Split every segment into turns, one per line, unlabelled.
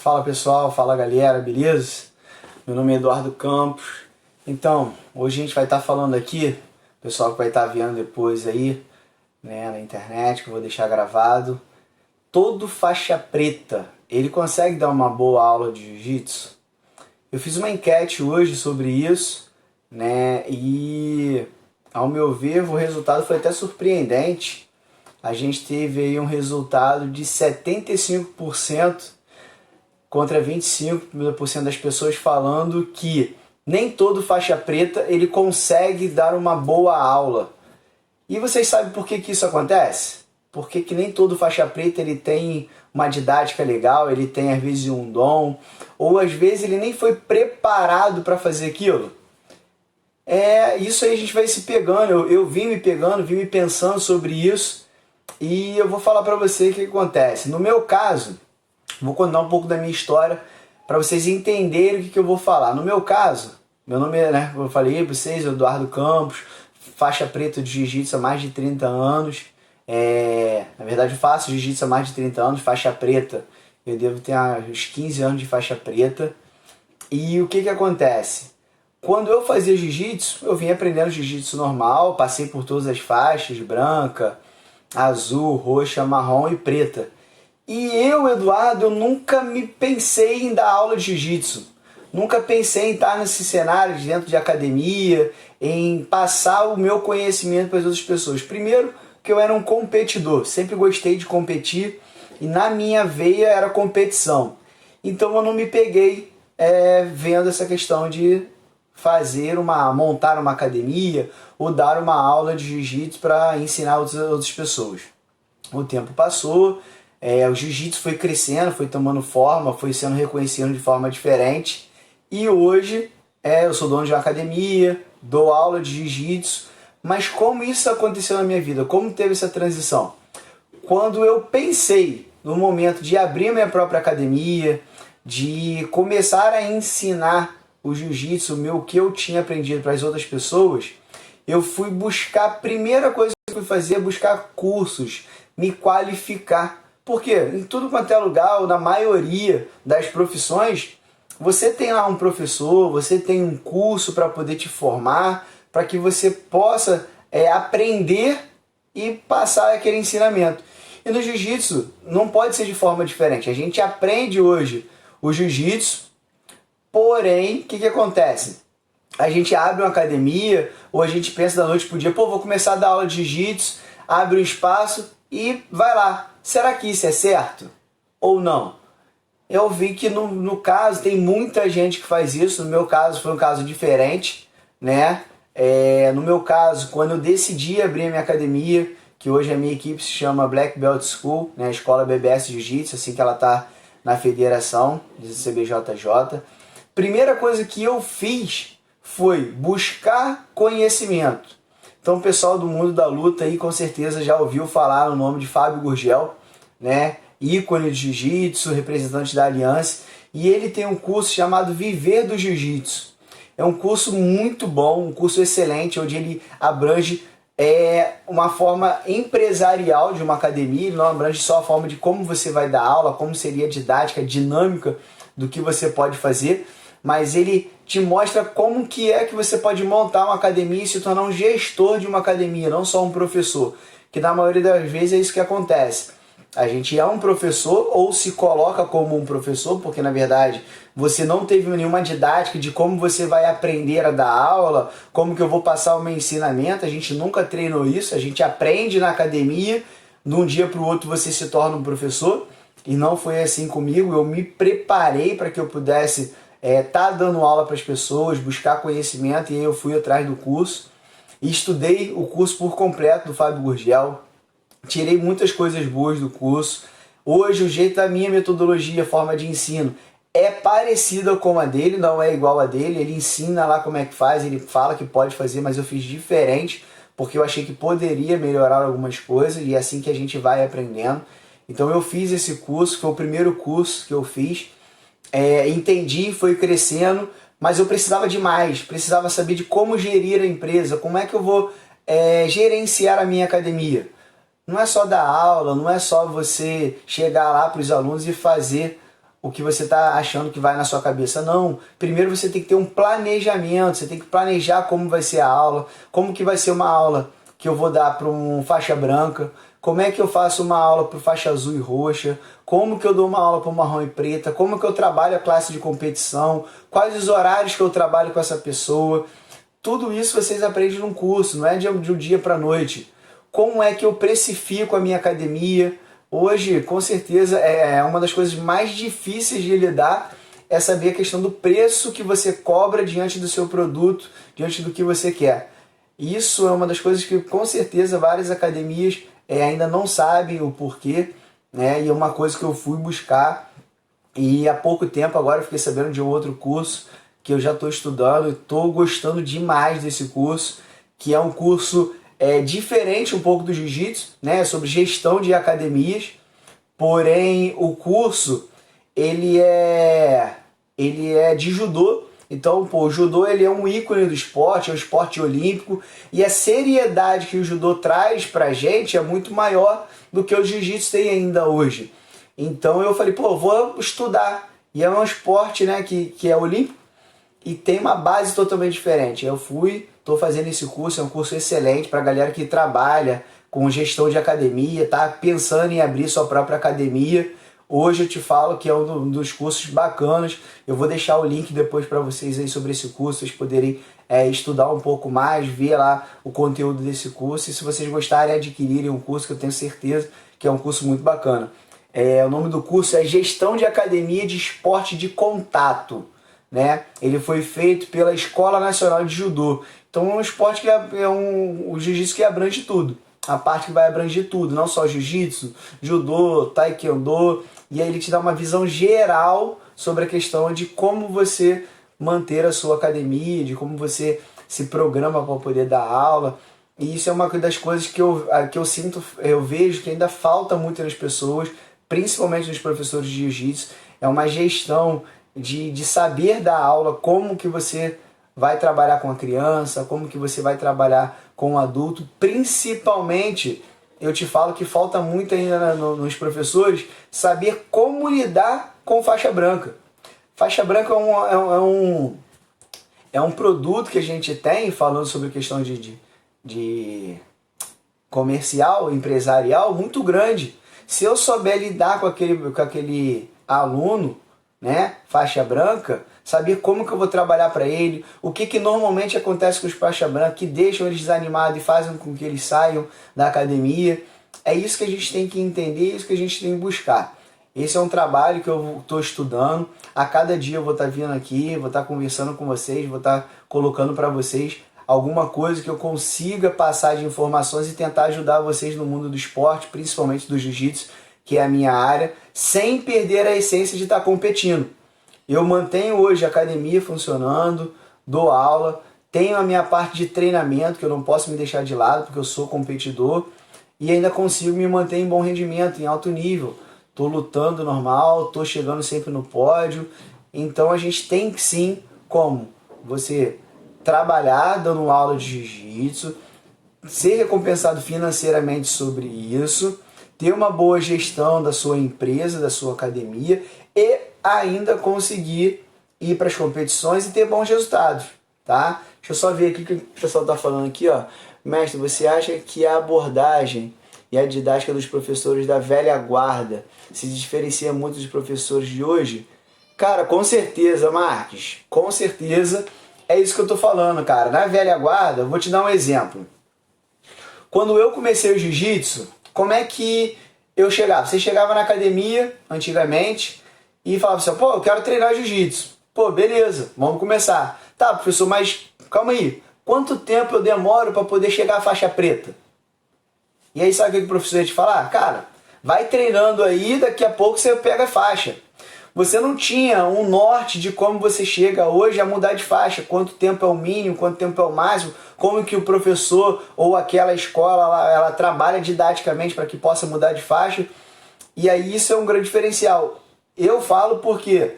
Fala pessoal, fala galera, beleza? Meu nome é Eduardo Campos. Então, hoje a gente vai estar falando aqui, pessoal que vai estar vendo depois aí, né, na internet, que eu vou deixar gravado. Todo faixa preta, ele consegue dar uma boa aula de jiu-jitsu? Eu fiz uma enquete hoje sobre isso, né, e ao meu ver o resultado foi até surpreendente. A gente teve aí um resultado de 75% contra 25% das pessoas falando que nem todo faixa preta ele consegue dar uma boa aula. E vocês sabem por que isso acontece? Porque que nem todo faixa preta ele tem uma didática legal, ele tem às vezes um dom, ou às vezes ele nem foi preparado para fazer aquilo. Isso aí a gente vai se pegando, eu vim me pegando, vim me pensando sobre isso, e eu vou falar para você o que acontece. No meu caso, vou contar um pouco da minha história para vocês entenderem o que eu vou falar. No meu caso, meu nome é, como eu falei para vocês, Eduardo Campos, faixa preta de jiu-jitsu há mais de 30 anos. Na verdade eu faço jiu-jitsu há mais de 30 anos, faixa preta. Eu devo ter uns 15 anos de faixa preta. E o que acontece? Quando eu fazia jiu-jitsu, eu vim aprendendo jiu-jitsu normal, passei por todas as faixas, branca, azul, roxa, marrom e preta. E eu, Eduardo, eu nunca me pensei em dar aula de jiu-jitsu. Nunca pensei em estar nesse cenário de dentro de academia, em passar o meu conhecimento para as outras pessoas. Primeiro, que eu era um competidor, sempre gostei de competir e na minha veia era competição. Então eu não me peguei vendo essa questão de montar uma academia ou dar uma aula de jiu-jitsu para ensinar outras pessoas. O tempo passou, o jiu-jitsu foi crescendo, foi tomando forma, foi sendo reconhecido de forma diferente. E hoje eu sou dono de uma academia, dou aula de jiu-jitsu. Mas como isso aconteceu na minha vida? Como teve essa transição? Quando eu pensei no momento de abrir minha própria academia, de começar a ensinar o jiu-jitsu, o que eu tinha aprendido para as outras pessoas, eu fui buscar, a primeira coisa que eu fui fazer é buscar cursos, me qualificar. Porque em tudo quanto é lugar, ou na maioria das profissões, você tem lá um professor, você tem um curso para poder te formar, para que você possa aprender e passar aquele ensinamento. E no jiu-jitsu não pode ser de forma diferente. A gente aprende hoje o jiu-jitsu, porém, o que acontece? A gente abre uma academia, ou a gente pensa da noite pro dia, vou começar a dar aula de jiu-jitsu, abre um espaço e vai lá. Será que isso é certo ou não? Eu vi que no caso tem muita gente que faz isso. No meu caso foi um caso diferente, né? No meu caso, quando eu decidi abrir a minha academia, que hoje a minha equipe se chama Black Belt School, né? A Escola BBS Jiu-Jitsu, assim que ela está na federação de CBJJ. Primeira coisa que eu fiz foi buscar conhecimento. Então o pessoal do mundo da luta aí com certeza já ouviu falar no nome de Fábio Gurgel, né? Ícone de jiu-jitsu, representante da Aliança, e ele tem um curso chamado Viver do Jiu-Jitsu. É um curso muito bom, um curso excelente, onde ele abrange uma forma empresarial de uma academia. Ele não abrange só a forma de como você vai dar aula, como seria a didática, a dinâmica do que você pode fazer, mas ele te mostra como que você pode montar uma academia e se tornar um gestor de uma academia, não só um professor, que na maioria das vezes é isso que acontece. A gente é um professor ou se coloca como um professor, porque na verdade você não teve nenhuma didática de como você vai aprender a dar aula, como que eu vou passar o meu ensinamento. A gente nunca treinou isso, a gente aprende na academia, de um dia para o outro você se torna um professor, e não foi assim comigo. Eu me preparei para que eu pudesse estar dando aula para as pessoas, buscar conhecimento, e aí eu fui atrás do curso e estudei o curso por completo do Fábio Gurgel. Tirei muitas coisas boas do curso. Hoje o jeito da minha metodologia, a forma de ensino é parecida com a dele, não é igual a dele. Ele ensina lá como é que faz, ele fala que pode fazer, mas eu fiz diferente porque eu achei que poderia melhorar algumas coisas, e é assim que a gente vai aprendendo. Então eu fiz esse curso, foi o primeiro curso que eu fiz, entendi, foi crescendo, mas eu precisava de mais, precisava saber de como gerir a empresa, como é que eu vou gerenciar a minha academia. Não é só dar aula, não é só você chegar lá para os alunos e fazer o que você está achando que vai na sua cabeça. Não, primeiro você tem que ter um planejamento, você tem que planejar como vai ser a aula, como que vai ser uma aula que eu vou dar para um faixa branca, como é que eu faço uma aula para faixa azul e roxa, como que eu dou uma aula para marrom e preta, como que eu trabalho a classe de competição, quais os horários que eu trabalho com essa pessoa. Tudo isso vocês aprendem num curso, não é de um dia para a noite. Como é que eu precifico a minha academia? Hoje, com certeza, é uma das coisas mais difíceis de lidar, é saber a questão do preço que você cobra diante do seu produto, diante do que você quer. Isso é uma das coisas que, com certeza, várias academias ainda não sabem o porquê, né? E é uma coisa que eu fui buscar, e há pouco tempo agora eu fiquei sabendo de um outro curso que eu já estou estudando e estou gostando demais desse curso, que é um curso diferente um pouco do jiu-jitsu, né? Sobre gestão de academias, porém o curso ele é de judô. Então, o judô ele é um ícone do esporte, é um esporte olímpico, e a seriedade que o judô traz pra gente é muito maior do que o jiu-jitsu tem ainda hoje. Então eu falei, vou estudar. E é um esporte, né, que é olímpico e tem uma base totalmente diferente. Eu estou fazendo esse curso, é um curso excelente para a galera que trabalha com gestão de academia, tá pensando em abrir sua própria academia. Hoje eu te falo que é um dos cursos bacanas. Eu vou deixar o link depois para vocês aí sobre esse curso, vocês poderem estudar um pouco mais, ver lá o conteúdo desse curso. E se vocês gostarem, adquirirem um curso, que eu tenho certeza que é um curso muito bacana. O nome do curso é Gestão de Academia de Esporte de Contato, né? Ele foi feito pela Escola Nacional de Judô. Então é um esporte que o jiu-jitsu que abrange tudo. A parte que vai abranger tudo, não só jiu-jitsu, judô, taekwondo, e aí ele te dá uma visão geral sobre a questão de como você manter a sua academia, de como você se programa para poder dar aula. E isso é uma das coisas que eu sinto, eu vejo que ainda falta muito nas pessoas, principalmente nos professores de jiu-jitsu. É uma gestão de saber dar aula, como que você vai trabalhar com a criança, como que você vai trabalhar com o adulto. Principalmente, eu te falo que falta muito ainda nos professores saber como lidar com faixa branca. Faixa branca é um produto que a gente tem, falando sobre questão de comercial, empresarial, muito grande. Se eu souber lidar com aquele aluno, né, faixa branca, saber como que eu vou trabalhar para ele, o que normalmente acontece com os faixa branca, que deixam eles desanimados e fazem com que eles saiam da academia. É isso que a gente tem que entender, é isso que a gente tem que buscar. Esse é um trabalho que eu estou estudando. A cada dia eu vou estar vindo aqui, vou estar conversando com vocês, vou estar colocando para vocês alguma coisa que eu consiga passar de informações e tentar ajudar vocês no mundo do esporte, principalmente do jiu-jitsu, que é a minha área, sem perder a essência de estar competindo. Eu mantenho hoje a academia funcionando, dou aula, tenho a minha parte de treinamento, que eu não posso me deixar de lado, porque eu sou competidor, e ainda consigo me manter em bom rendimento, em alto nível. Estou lutando normal, estou chegando sempre no pódio. Então a gente tem que sim, como você trabalhar dando aula de jiu-jitsu, ser recompensado financeiramente sobre isso, ter uma boa gestão da sua empresa, da sua academia e ainda conseguir ir para as competições e ter bons resultados, tá? Deixa eu só ver aqui o que o pessoal está falando aqui, ó. Mestre, você acha que a abordagem e a didática dos professores da velha guarda se diferencia muito dos professores de hoje? Cara, com certeza, Marques, com certeza é isso que eu estou falando, cara. Na velha guarda, eu vou te dar um exemplo. Quando eu comecei o jiu-jitsu, como é que eu chegava? Você chegava na academia, antigamente, e falava assim, eu quero treinar jiu-jitsu. Beleza, vamos começar. Tá, professor, mas calma aí. Quanto tempo eu demoro para poder chegar à faixa preta? E aí sabe o que o professor ia te falar? Cara, vai treinando aí, daqui a pouco você pega a faixa. Você não tinha um norte de como você chega hoje a mudar de faixa, quanto tempo é o mínimo, quanto tempo é o máximo, como que o professor ou aquela escola ela trabalha didaticamente para que possa mudar de faixa. E aí isso é um grande diferencial. Eu falo porque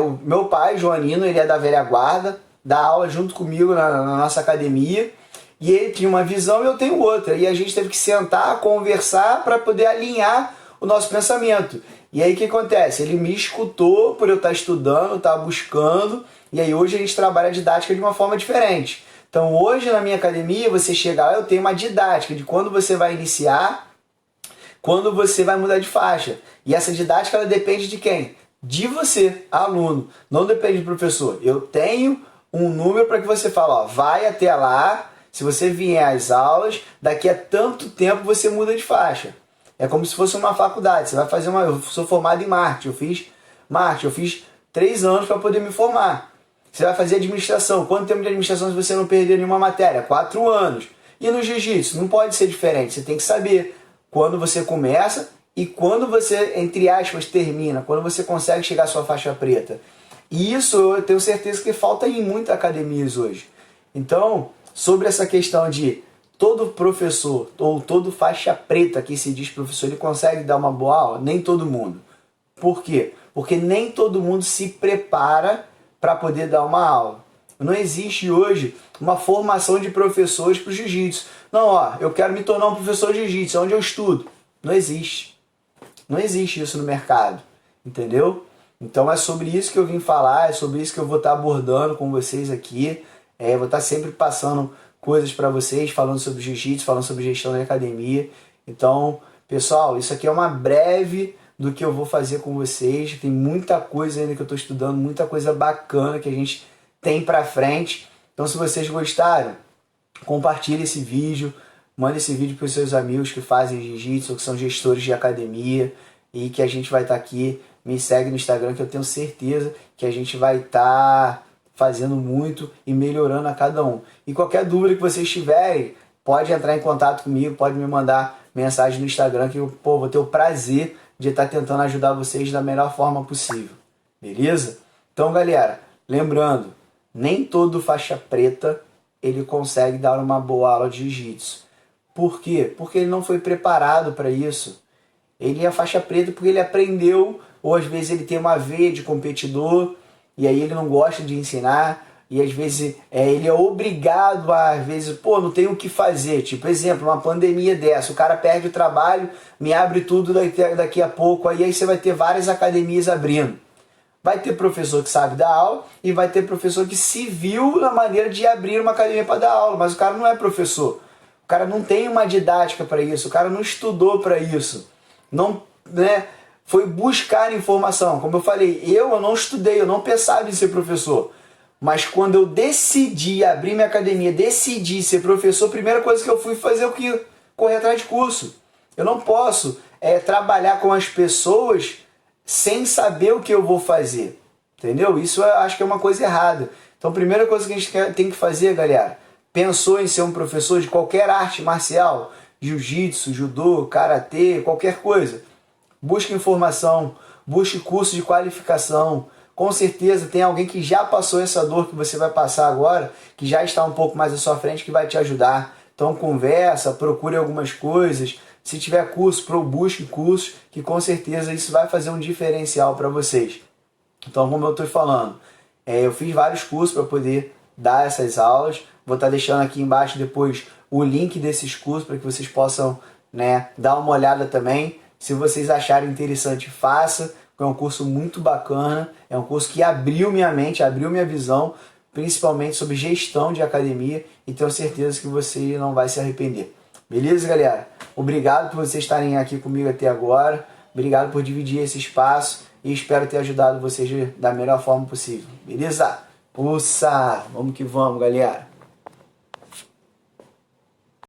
o meu pai, Joanino, ele é da velha guarda, dá aula junto comigo na nossa academia, e ele tinha uma visão e eu tenho outra. E a gente teve que sentar, conversar para poder alinhar o nosso pensamento. E aí o que acontece? Ele me escutou por eu estar estudando, estar buscando, e aí hoje a gente trabalha a didática de uma forma diferente. Então hoje na minha academia, você chega lá, eu tenho uma didática de quando você vai iniciar, quando você vai mudar de faixa. E essa didática ela depende de quem? De você, aluno. Não depende do professor. Eu tenho um número para que você fale, ó, vai até lá, se você vier às aulas, daqui a tanto tempo você muda de faixa. É como se fosse uma faculdade. Você vai fazer uma... Eu sou formado em marketing. Eu fiz 3 anos para poder me formar. Você vai fazer administração. Quanto tempo de administração se você não perder nenhuma matéria? 4 anos. E no jiu-jitsu? Não pode ser diferente. Você tem que saber quando você começa e quando você, entre aspas, termina. Quando você consegue chegar à sua faixa preta. E isso eu tenho certeza que falta em muitas academias hoje. Então, sobre essa questão de todo professor ou todo faixa preta que se diz professor, ele consegue dar uma boa aula? Nem todo mundo. Por quê? Porque nem todo mundo se prepara para poder dar uma aula. Não existe hoje uma formação de professores para o jiu-jitsu. Não, ó, eu quero me tornar um professor de jiu-jitsu, onde eu estudo. Não existe. Não existe isso no mercado. Entendeu? Então é sobre isso que eu vim falar, é sobre isso que eu vou estar abordando com vocês aqui. Vou estar sempre passando coisas para vocês, falando sobre jiu-jitsu, falando sobre gestão de academia. Então, pessoal, isso aqui é uma breve do que eu vou fazer com vocês. Tem muita coisa ainda que eu estou estudando, muita coisa bacana que a gente tem para frente. Então, se vocês gostaram, compartilhe esse vídeo, mande esse vídeo para os seus amigos que fazem jiu-jitsu ou que são gestores de academia e que a gente vai estar aqui. Me segue no Instagram que eu tenho certeza que a gente vai estar fazendo muito e melhorando a cada um. E qualquer dúvida que vocês tiverem, pode entrar em contato comigo, pode me mandar mensagem no Instagram que eu vou ter o prazer de estar tentando ajudar vocês da melhor forma possível. Beleza? Então, galera, lembrando, nem todo faixa preta ele consegue dar uma boa aula de jiu-jitsu. Por quê? Porque ele não foi preparado para isso. Ele é faixa preta porque ele aprendeu, ou às vezes ele tem uma veia de competidor, e aí ele não gosta de ensinar, e às vezes ele é obrigado a, às vezes, pô, não tem o que fazer. Tipo, exemplo, uma pandemia dessa, o cara perde o trabalho, me abre tudo daqui a pouco, aí você vai ter várias academias abrindo. Vai ter professor que sabe dar aula, e vai ter professor que se viu na maneira de abrir uma academia para dar aula, mas o cara não é professor. O cara não tem uma didática para isso, o cara não estudou para isso. Não, né? Foi buscar informação. Como eu falei, eu não estudei, eu não pensava em ser professor. Mas quando eu decidi abrir minha academia, decidi ser professor, a primeira coisa que eu fui fazer é o que? Correr atrás de curso. Eu não posso trabalhar com as pessoas sem saber o que eu vou fazer. Entendeu? Isso eu acho que é uma coisa errada. Então a primeira coisa que a gente tem que fazer, galera, pensou em ser um professor de qualquer arte marcial, jiu-jitsu, judô, karatê, qualquer coisa. Busque informação, busque curso de qualificação. Com certeza tem alguém que já passou essa dor que você vai passar agora, que já está um pouco mais à sua frente, que vai te ajudar. Então conversa, procure algumas coisas. Se tiver curso, busque cursos, que com certeza isso vai fazer um diferencial para vocês. Então, como eu estou falando, eu fiz vários cursos para poder dar essas aulas. Vou estar deixando aqui embaixo depois o link desses cursos para que vocês possam, né, dar uma olhada também. Se vocês acharem interessante, faça. É um curso muito bacana. É um curso que abriu minha mente, abriu minha visão, principalmente sobre gestão de academia. E tenho certeza que você não vai se arrepender. Beleza, galera? Obrigado por vocês estarem aqui comigo até agora. Obrigado por dividir esse espaço. E espero ter ajudado vocês da melhor forma possível. Beleza? Uça! Vamos que vamos, galera!